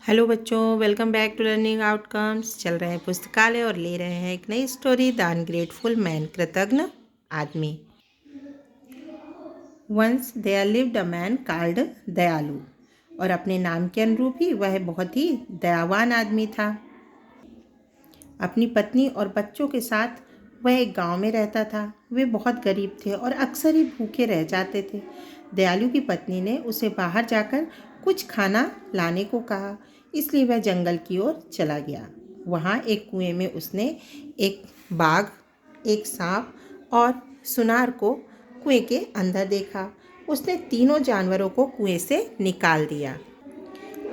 Hello बच्चों, welcome back to learning outcomes. चल रहे हैं पुस्तकालय और ले रहे हैं एक नई स्टोरी, द अनग्रेटफुल मैन, कृतज्ञ आदमी। Once there lived a man called Dayalu, और अपने नाम के अनुरूप ही वह बहुत ही दयावान आदमी था। अपनी पत्नी और बच्चों के साथ वह एक गांव में रहता था। वे बहुत गरीब थे और अक्सर ही भूखे रह जाते थे। दयालु की पत्नी ने उसे बाहर जाकर कुछ खाना लाने को कहा, इसलिए वह जंगल की ओर चला गया। वहाँ एक कुएं में उसने एक बाघ, एक सांप और सुनार को कुएं के अंदर देखा। उसने तीनों जानवरों को कुएं से निकाल दिया।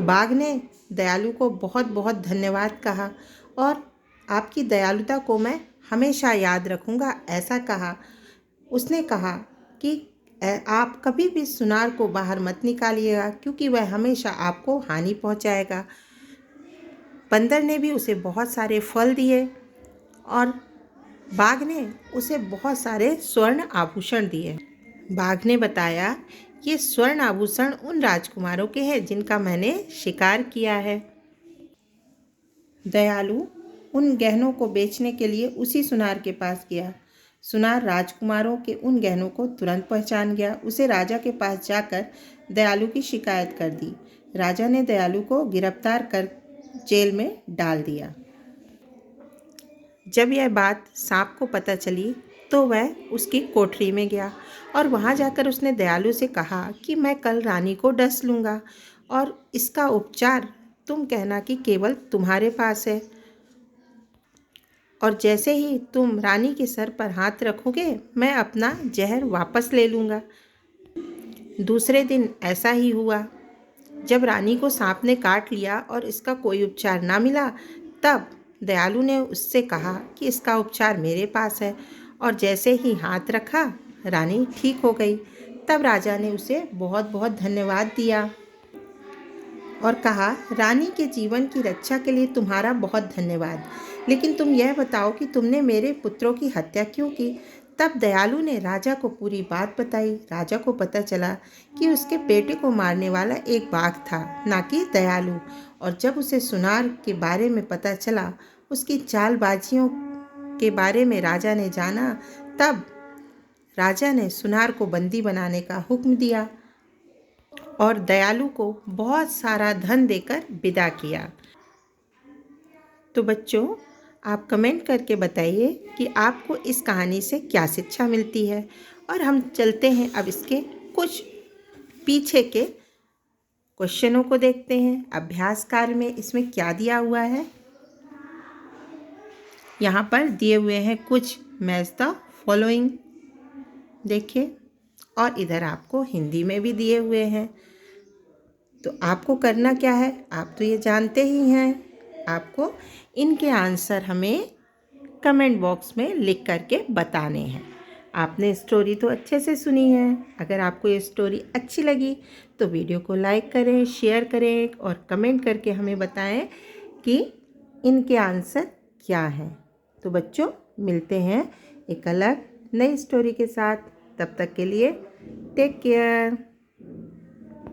बाघ ने दयालु को बहुत बहुत धन्यवाद कहा और आपकी दयालुता को मैं हमेशा याद रखूंगा, ऐसा कहा। उसने कहा कि आप कभी भी सुनार को बाहर मत निकालिएगा, क्योंकि वह हमेशा आपको हानि पहुंचाएगा। बंदर ने भी उसे बहुत सारे फल दिए और बाघ ने उसे बहुत सारे स्वर्ण आभूषण दिए। बाघ ने बताया, ये स्वर्ण आभूषण उन राजकुमारों के हैं जिनका मैंने शिकार किया है। दयालु उन गहनों को बेचने के लिए उसी सुनार के पास गया। सुनार राजकुमारों के उन गहनों को तुरंत पहचान गया। उसे राजा के पास जाकर दयालु की शिकायत कर दी। राजा ने दयालु को गिरफ्तार कर जेल में डाल दिया। जब यह बात सांप को पता चली तो वह उसकी कोठरी में गया और वहाँ जाकर उसने दयालु से कहा कि मैं कल रानी को डस लूँगा और इसका उपचार तुम कहना कि केवल तुम्हारे पास है, और जैसे ही तुम रानी के सर पर हाथ रखोगे मैं अपना जहर वापस ले लूँगा। दूसरे दिन ऐसा ही हुआ। जब रानी को सांप ने काट लिया और इसका कोई उपचार ना मिला, तब दयालु ने उससे कहा कि इसका उपचार मेरे पास है, और जैसे ही हाथ रखा रानी ठीक हो गई। तब राजा ने उसे बहुत बहुत धन्यवाद दिया और कहा, रानी के जीवन की रक्षा के लिए तुम्हारा बहुत धन्यवाद, लेकिन तुम यह बताओ कि तुमने मेरे पुत्रों की हत्या क्यों की। तब दयालु ने राजा को पूरी बात बताई। राजा को पता चला कि उसके बेटे को मारने वाला एक बाघ था, ना कि दयालु। और जब उसे सुनार के बारे में पता चला, उसकी चालबाजियों के बारे में राजा ने जाना, तब राजा ने सुनार को बंदी बनाने का हुक्म दिया और दयालु को बहुत सारा धन देकर विदा किया। तो बच्चों, आप कमेंट करके बताइए कि आपको इस कहानी से क्या शिक्षा मिलती है। और हम चलते हैं अब इसके कुछ पीछे के क्वेश्चनों को देखते हैं। अभ्यास कार्य में इसमें क्या दिया हुआ है, यहाँ पर दिए हुए हैं कुछ मैच द फॉलोइंग, देखिए, और इधर आपको हिंदी में भी दिए हुए हैं। तो आपको करना क्या है, आप तो ये जानते ही हैं। आपको इनके आंसर हमें कमेंट बॉक्स में लिख करके बताने हैं। आपने स्टोरी तो अच्छे से सुनी है। अगर आपको ये स्टोरी अच्छी लगी तो वीडियो को लाइक करें, शेयर करें और कमेंट करके हमें बताएं कि इनके आंसर क्या हैं। तो बच्चों, मिलते हैं एक अलग नई स्टोरी के साथ। तब तक के लिए टेक केयर।